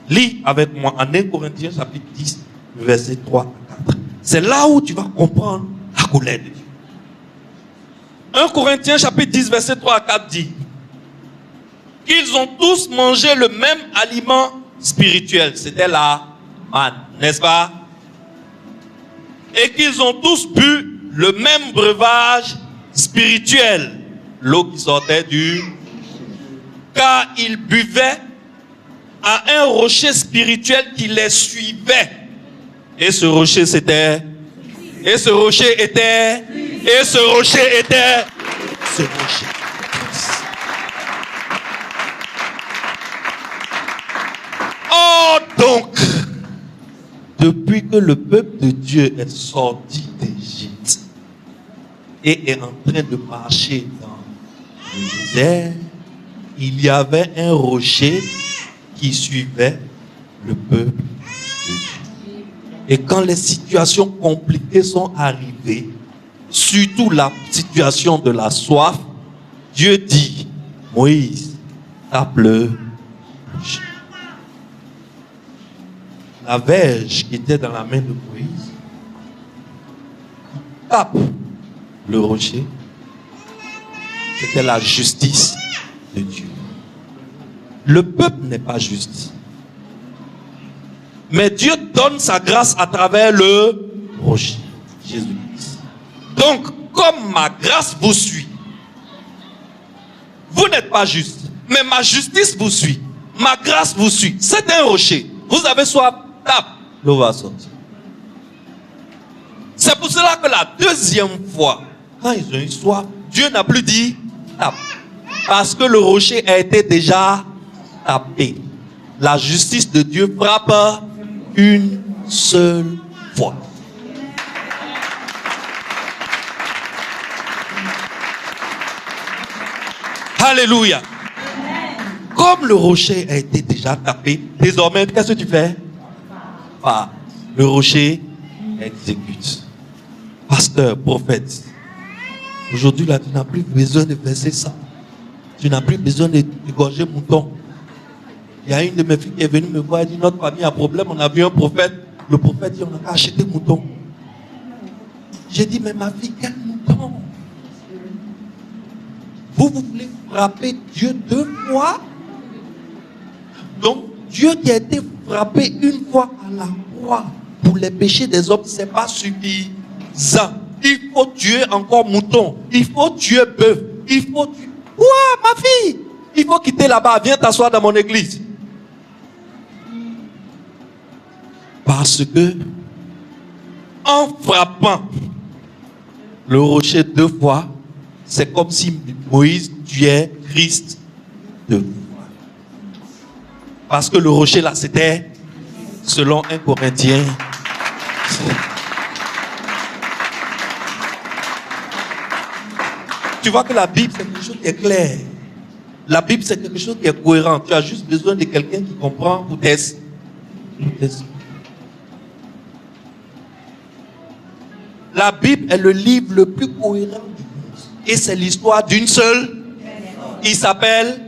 Lis avec moi en 1 Corinthiens chapitre 10, verset 3 à 4. C'est là où tu vas comprendre la colère de Dieu. 1 Corinthiens chapitre 10, verset 3 à 4 dit qu'ils ont tous mangé le même aliment spirituel. C'était la manne, n'est-ce pas? Et qu'ils ont tous bu le même breuvage spirituel, l'eau qui sortait du... Car ils buvaient à un rocher spirituel qui les suivait. Et ce rocher c'était... Et ce rocher était... Et ce rocher était... Ce rocher. Oh donc, depuis que le peuple de Dieu est sorti d'Égypte et est en train de marcher dans le désert, il y avait un rocher qui suivait le peuple de Dieu. Et quand les situations compliquées sont arrivées, surtout la situation de la soif, Dieu dit, Moïse, tape le rocher. La verge qui était dans la main de Moïse tape le rocher. C'était la justice de Dieu. Le peuple n'est pas juste. Mais Dieu donne sa grâce à travers le rocher, Jésus-Christ. Donc, comme ma grâce vous suit, vous n'êtes pas juste, mais ma justice vous suit. Ma grâce vous suit. C'est un rocher. Vous avez soif, tape, l'eau va sortir. C'est pour cela que la deuxième fois, quand ils ont eu soif, Dieu n'a plus dit tape. Parce que le rocher a été déjà tapé. La justice de Dieu frappe une seule fois. Alléluia. Comme le rocher a été déjà tapé, désormais, qu'est-ce que tu fais? Le rocher exécute. Pasteur, prophète, aujourd'hui là, tu n'as plus besoin de verser ça. Tu n'as plus besoin d'égorger mouton. Il y a une de mes filles qui est venue me voir et dit, notre famille a problème, on a vu un prophète. Le prophète dit, on a acheté mouton. J'ai dit, mais ma fille, quel mouton? Vous voulez frapper Dieu 2 fois? Donc, Dieu qui a été frappé une fois à la croix pour les péchés des hommes, ce n'est pas suffisant. Il faut tuer encore mouton. Il faut tuer bœuf. Il faut tuer... Ouah, ma fille! Il faut quitter là-bas. Viens t'asseoir dans mon église. Parce que, en frappant le rocher 2 fois, c'est comme si Moïse tuait Christ 2 fois. Parce que le rocher là, c'était, selon 1 Corinthiens, tu vois que la Bible, c'est quelque chose qui est clair. La Bible, c'est quelque chose qui est cohérent. Tu as juste besoin de quelqu'un qui comprend pour t'aider. La Bible est le livre le plus cohérent du monde. Et c'est l'histoire d'une seule. Il s'appelle.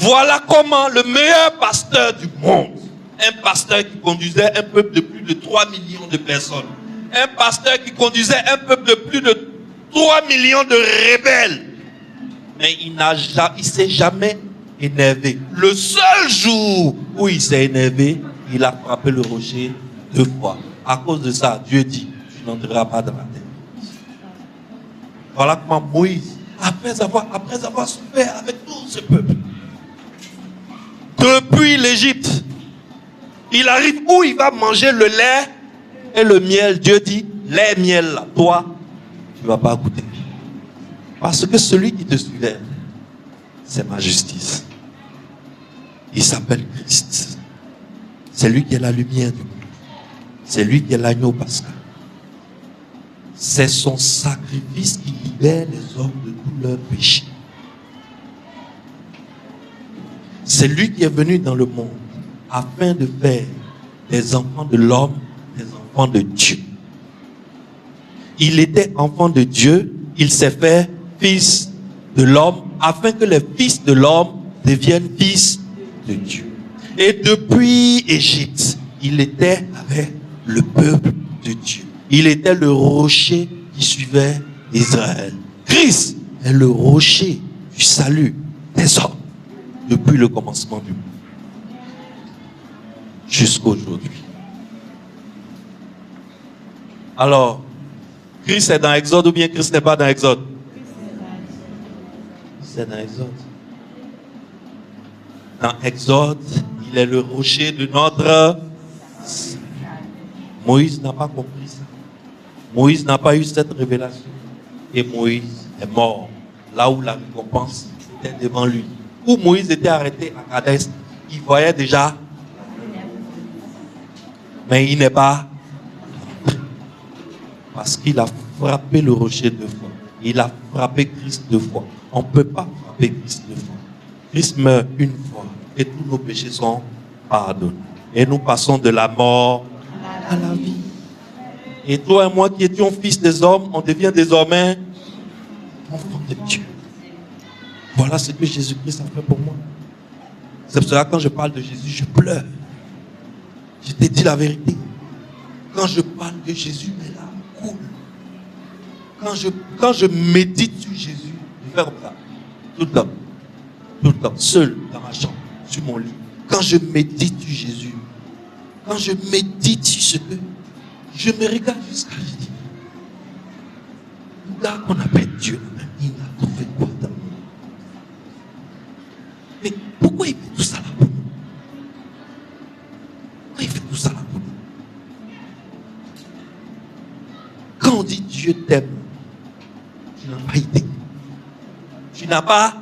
Voilà comment le meilleur pasteur du monde, un pasteur qui conduisait un peuple de plus de 3 millions de personnes, un pasteur qui conduisait un peuple de plus de 3 millions de rebelles, mais il ne s'est jamais énervé. Le seul jour où il s'est énervé, il a frappé le rocher 2 fois. À cause de ça, Dieu dit, tu n'entreras pas dans la terre. Voilà comment Moïse, après avoir souffert avec tout ce peuple, depuis l'Égypte, il arrive où il va manger le lait et le miel. Dieu dit, lait et miel, là, toi, tu ne vas pas goûter. Parce que celui qui te suivait, c'est ma justice. Il s'appelle Christ. C'est lui qui est la lumière du monde. C'est lui qui est l'agneau pascal. C'est son sacrifice qui libère les hommes de tous leurs péchés. C'est lui qui est venu dans le monde afin de faire des enfants de l'homme, des enfants de Dieu. Il était enfant de Dieu, il s'est fait fils de l'homme afin que les fils de l'homme deviennent fils de Dieu. Et depuis Égypte, il était avec le peuple de Dieu. Il était le rocher qui suivait Israël. Christ est le rocher du salut des hommes depuis le commencement du monde jusqu'à aujourd'hui. Alors, Christ est dans Exode ou bien Christ n'est pas dans Exode? C'est dans Exode. Dans Exode, il est le rocher de notre... Moïse n'a pas compris ça. Moïse n'a pas eu cette révélation. Et Moïse est mort là où la récompense était devant lui. Où Moïse était arrêté à Kadès, il voyait déjà, mais il n'est pas entré. Parce qu'il a frappé le rocher 2 fois. Il a frappé Christ 2 fois. On ne peut pas frapper Christ 2 fois. Christ meurt une fois et tous nos péchés sont pardonnés. Et nous passons de la mort à la vie. Et toi et moi qui étions fils des hommes, on devient désormais enfants de Dieu. Voilà ce que Jésus-Christ a fait pour moi. C'est pour cela que quand je parle de Jésus, je pleure. Je te dis la vérité. Quand je parle de Jésus, mes larmes coulent. Quand je médite sur Jésus, je fais comme ça. Tout le temps, seul dans ma chambre, sur mon lit. Quand je médite sur Jésus, quand je médite sur ce que je me regarde jusqu'à je dis, le gars qu'on appelle Dieu, il a trouvé quoi dans moi? Mais pourquoi il fait tout ça là pour nous? Pourquoi il fait tout ça là pour nous? Quand on dit Dieu t'aime, tu n'as pas été. Tu n'as pas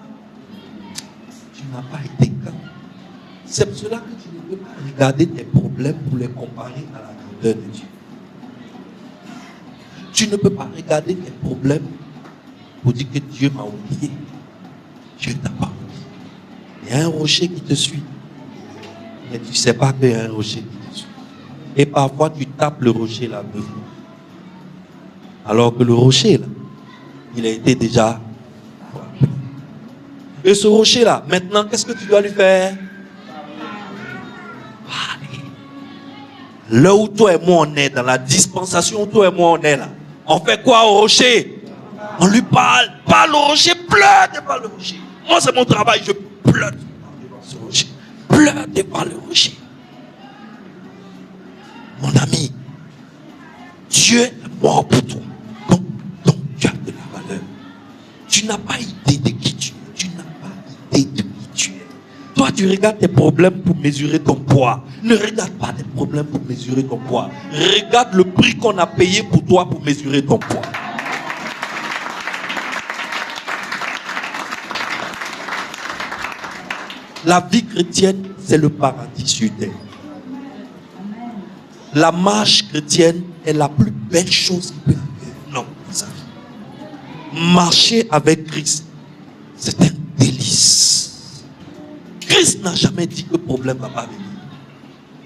été quand. C'est pour cela que tu ne peux pas regarder tes problèmes pour les comparer à la grandeur de Dieu. Tu ne peux pas regarder tes problèmes pour dire que Dieu m'a oublié. Dieu t'a pas oublié. Il y a un rocher qui te suit. Mais tu ne sais pas qu'il y a un rocher qui te suit. Et parfois tu tapes le rocher là 2 fois. Alors que le rocher là, il a été déjà frappé. Et ce rocher là, maintenant, qu'est-ce que tu dois lui faire? Là où toi et moi on est, dans la dispensation où toi et moi on est là, on fait quoi au rocher? On lui parle, parle au rocher, pleure devant le rocher. Moi c'est mon travail, je pleure devant ce rocher. Pleure devant le rocher. Mon ami, Dieu est mort pour toi. Donc tu as de la valeur. Tu n'as pas idée de qui tu es. Tu n'as pas idée de qui tu es. Toi, tu regardes tes problèmes pour mesurer ton poids. Ne regarde pas tes problèmes pour mesurer ton poids. Regarde le prix qu'on a payé pour toi pour mesurer ton poids. La vie chrétienne, c'est le paradis sur terre. La marche chrétienne est la plus belle chose qui peut arriver. Non, ça. Marcher avec Christ, c'est un délice. Christ n'a jamais dit que le problème ne va pas venir.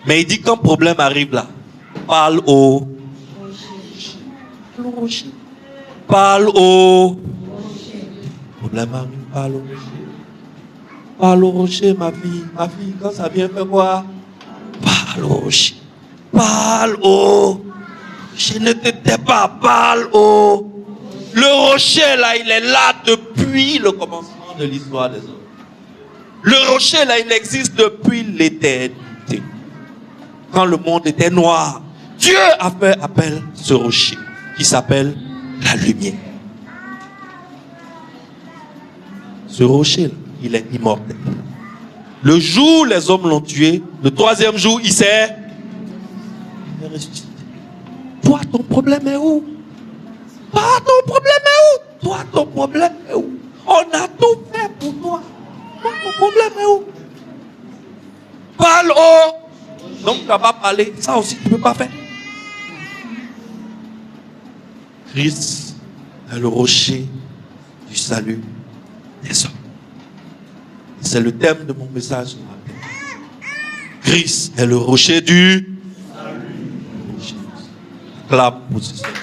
Mais il dit quand le problème arrive là, Parle au rocher. Parle au problème arrive, parle au rocher. Parle au rocher, ma fille. Ma fille, quand ça vient, fais quoi? Parle au rocher. Parle au rocher. Ne te tais pas, parle au. Le rocher, là, il est là depuis le commencement de l'histoire des hommes. Le rocher, là, il existe depuis l'éternité. Quand le monde était noir, Dieu a fait appel à ce rocher qui s'appelle la lumière. Ce rocher-là, il est immortel. Le jour où les hommes l'ont tué, le troisième jour, il s'est ressuscité. Toi, ton problème est où? Toi, ton problème est où? Toi, ton problème est où? On a tout fait pour toi. Toi, ton problème est où? Parle au. Donc, tu n'as pas parlé. Ça aussi, tu ne peux pas faire. Christ est le rocher du salut des hommes. C'est le thème de mon message ce matin. Christ est le rocher du salut. Clap pour ce Seigneur.